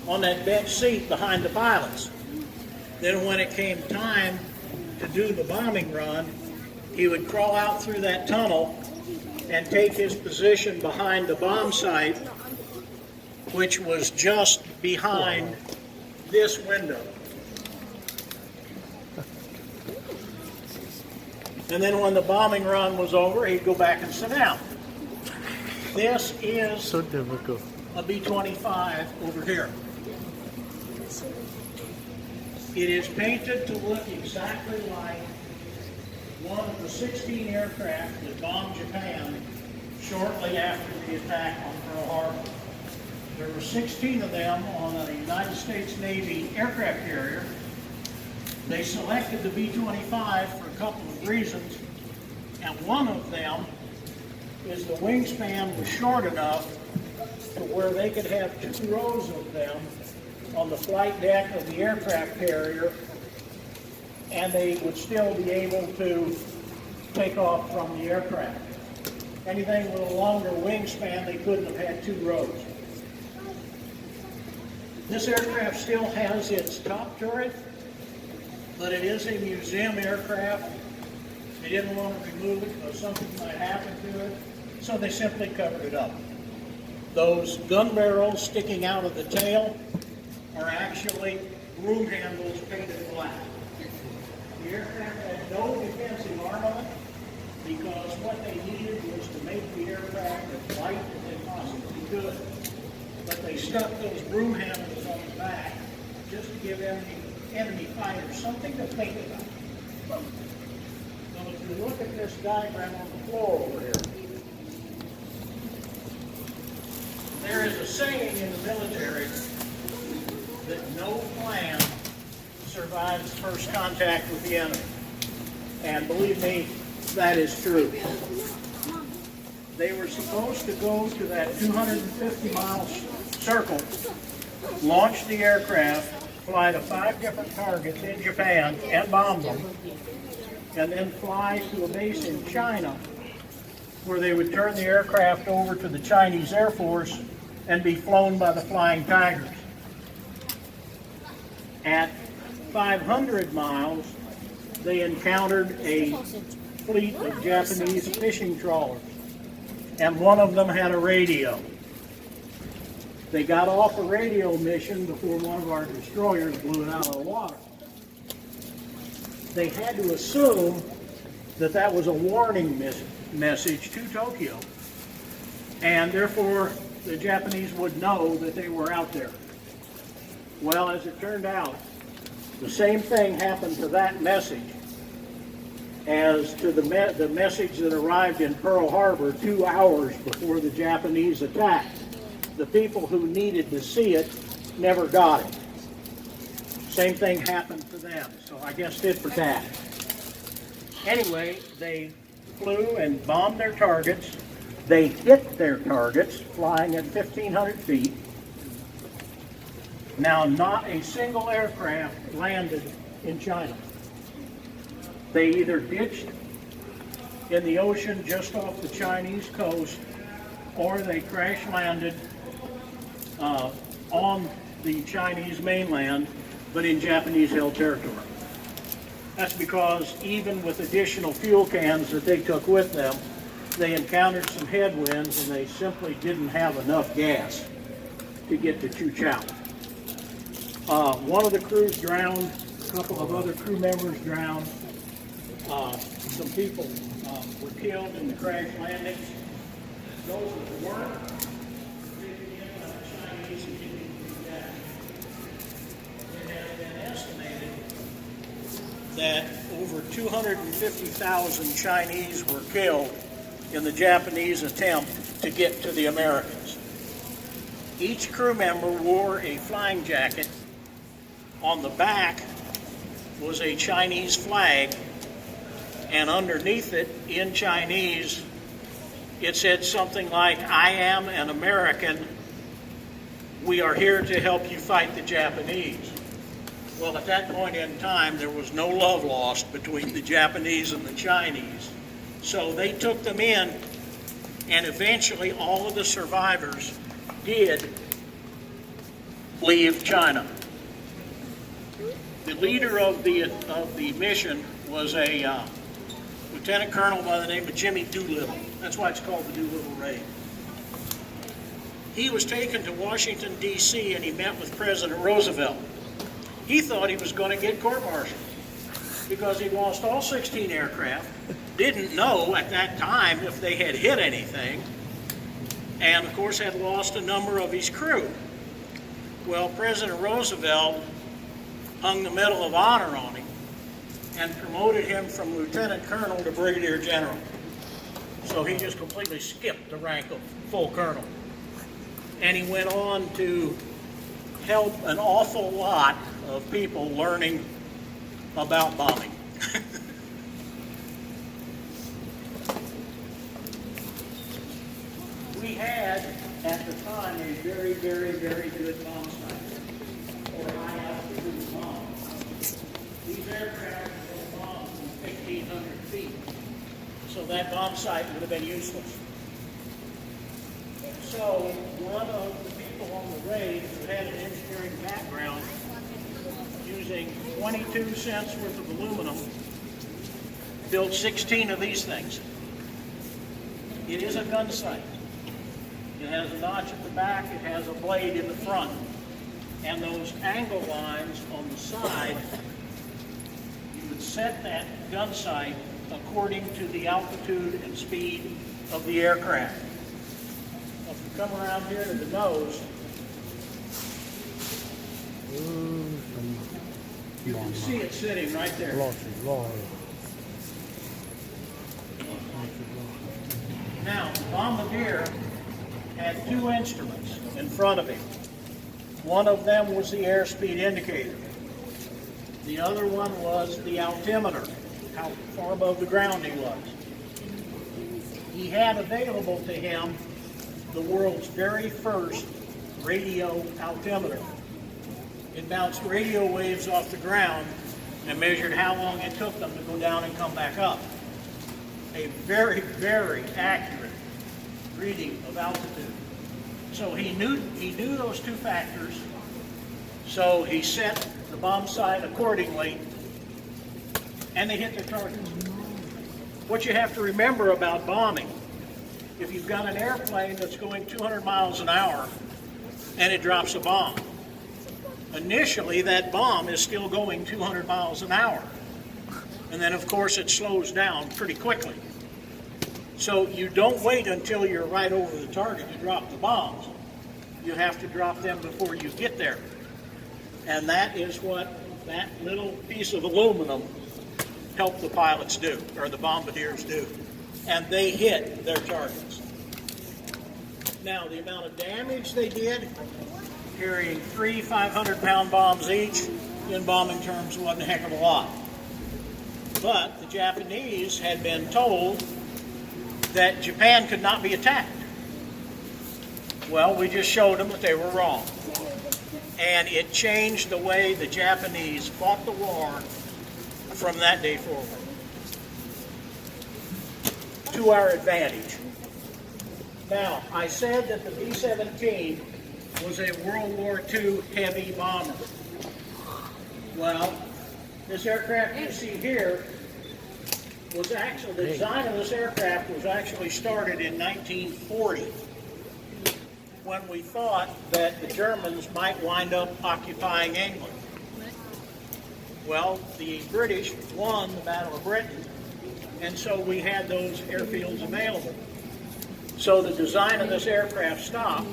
on that bench seat behind the pilots. Then when it came time to do the bombing run, he would crawl out through that tunnel and take his position behind the bomb site, which was just behind this window. And then when the bombing run was over, he'd go back and sit down. This is So difficult. a B-25 over here. It is painted to look exactly like one of the 16 aircraft that bombed Japan shortly after the attack on Pearl Harbor. There were 16 of them on a United States Navy aircraft carrier. They selected the B-25 for a couple of reasons, and one of them is the wingspan was short enough to where they could have 2 rows of them on the flight deck of the aircraft carrier, and they would still be able to take off from the aircraft. Anything with a longer wingspan, they couldn't have had 2 rows. This aircraft still has its top turret, but it is a museum aircraft. They didn't want to remove it because something might happen to it, so they simply covered it up. Those gun barrels sticking out of the tail are actually broom handles painted black. The aircraft had no defensive armament because what they needed was to make the aircraft as light as they possibly could. But they stuck those broom handles on the back just to give enemy fighters something to think about. Now if you look at this diagram on the floor over here, there is a saying in the military that no plan survives first contact with the enemy. And believe me, that is true. They were supposed to go to that 250-mile circle, launch the aircraft, fly to 5 different targets in Japan and bomb them, and then fly to a base in China where they would turn the aircraft over to the Chinese Air Force and be flown by the Flying Tigers. At 500 miles, they encountered a fleet of Japanese fishing trawlers, and one of them had a radio. They got off a radio mission before one of our destroyers blew it out of the water. They had to assume that that was a warning message to Tokyo, and therefore the Japanese would know that they were out there. Well, as it turned out, the same thing happened to that message as to the message that arrived in Pearl Harbor 2 hours before the Japanese attacked. The people who needed to see it never got it. Same thing happened to them, so I guess tit for tat. Anyway, they flew and bombed their targets. They hit their targets, flying at 1,500 feet. Now, not a single aircraft landed in China. They either ditched in the ocean just off the Chinese coast, or they crash landed on the Chinese mainland, but in Japanese-held territory. That's because even with additional fuel cans that they took with them, they encountered some headwinds and they simply didn't have enough gas to get to Chu-Chao. One of the crews drowned, a couple of other crew members drowned. Some people were killed in the crash landings. Those that weren't, the Chinese continued to do that. It has been estimated that over 250,000 Chinese were killed in the Japanese attempt to get to the Americans. Each crew member wore a flying jacket. On the back was a Chinese flag, and underneath it, in Chinese, it said something like, "I am an American. We are here to help you fight the Japanese." Well, at that point in time, there was no love lost between the Japanese and the Chinese. So they took them in, and eventually all of the survivors did leave China. The leader of the mission was a lieutenant colonel by the name of Jimmy Doolittle. That's why it's called the Doolittle Raid. He was taken to Washington, D.C., and he met with President Roosevelt. He thought he was going to get court-martialed because he lost all 16 aircraft, didn't know at that time if they had hit anything, and of course had lost a number of his crew. Well, President Roosevelt hung the Medal of Honor on him and promoted him from lieutenant colonel to brigadier general. So he just completely skipped the rank of full colonel. And he went on to help an awful lot of people learning about bombing. We had, at the time, a very, very, very good bomb sniper, or high altitude bomb. These aircraft were bombed from 1,500 feet, so that bomb site would have been useless. So one of the people on the raid who had an engineering background, using 22 cents worth of aluminum, built 16 of these things. It is a gun sight. It has a notch at the back, it has a blade in the front, and those angle lines on the side, you would set that gun sight according to the altitude and speed of the aircraft. If you come around here to the nose, you can see it sitting right there. Now, the bombardier had two instruments in front of him. One of them was the airspeed indicator. The other one was the altimeter, how far above the ground he was. He had available to him the world's very first radio altimeter. It bounced radio waves off the ground and measured how long it took them to go down and come back up. A very, very accurate reading of altitude. So he knew those two factors, so he set the bomb sight accordingly, and they hit their targets. What you have to remember about bombing, if you've got an airplane that's going 200 miles an hour and it drops a bomb, initially that bomb is still going 200 miles an hour. And then of course it slows down pretty quickly. So you don't wait until you're right over the target to drop the bombs. You have to drop them before you get there. And that is what that little piece of aluminum helped the pilots do, or the bombardiers do. And they hit their targets. Now, the amount of damage they did, carrying 3 500-pound bombs each, in bombing terms, wasn't a heck of a lot. But the Japanese had been told that Japan could not be attacked. Well, we just showed them that they were wrong. And it changed the way the Japanese fought the war from that day forward, to our advantage. Now, I said that the B-17 was a World War II heavy bomber. Well, this aircraft you see here was actually, the design of this aircraft was actually started in 1940, when we thought that the Germans might wind up occupying England. Well, the British won the Battle of Britain, and so we had those airfields available. So the design of this aircraft stopped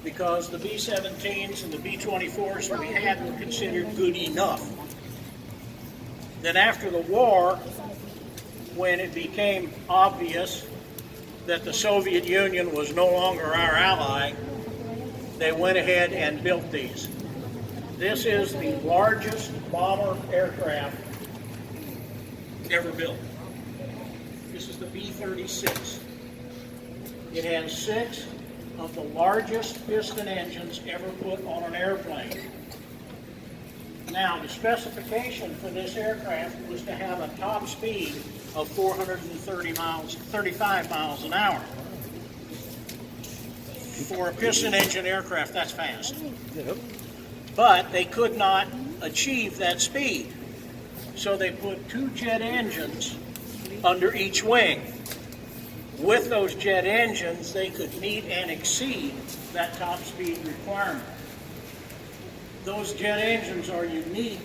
because the B-17s and the B-24s that we had were considered good enough. Then after the war, when it became obvious that the Soviet Union was no longer our ally, they went ahead and built these. This is the largest bomber aircraft ever built. This is the B-36. It has 6 of the largest piston engines ever put on an airplane. Now, the specification for this aircraft was to have a top speed of 35 miles an hour. For a piston engine aircraft, that's fast. Yep. But they could not achieve that speed. So they put 2 jet engines under each wing. With those jet engines, they could meet and exceed that top speed requirement. Those jet engines are unique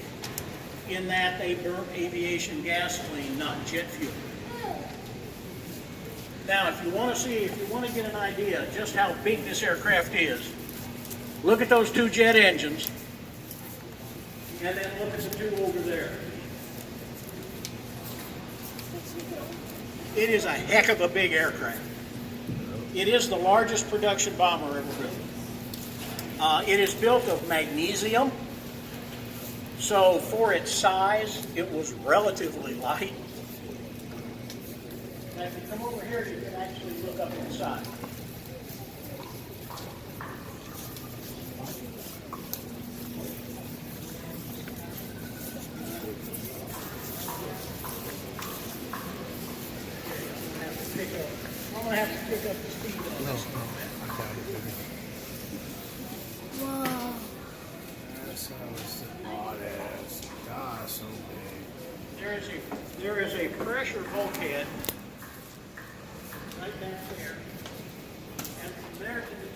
in that they burn aviation gasoline, not jet fuel. Now, if you want to get an idea just how big this aircraft is, look at those 2 jet engines, and then look at the 2 over there. It is a heck of a big aircraft. It is the largest production bomber ever built. It is built of magnesium, so for its size, it was relatively light. Now, if you come over here, you can actually look up inside. I'm going to have to pick up the speed on this. I got it, baby. Whoa. That sounds badass. God, so big. There is a pressure bulkhead right back there. And from there to the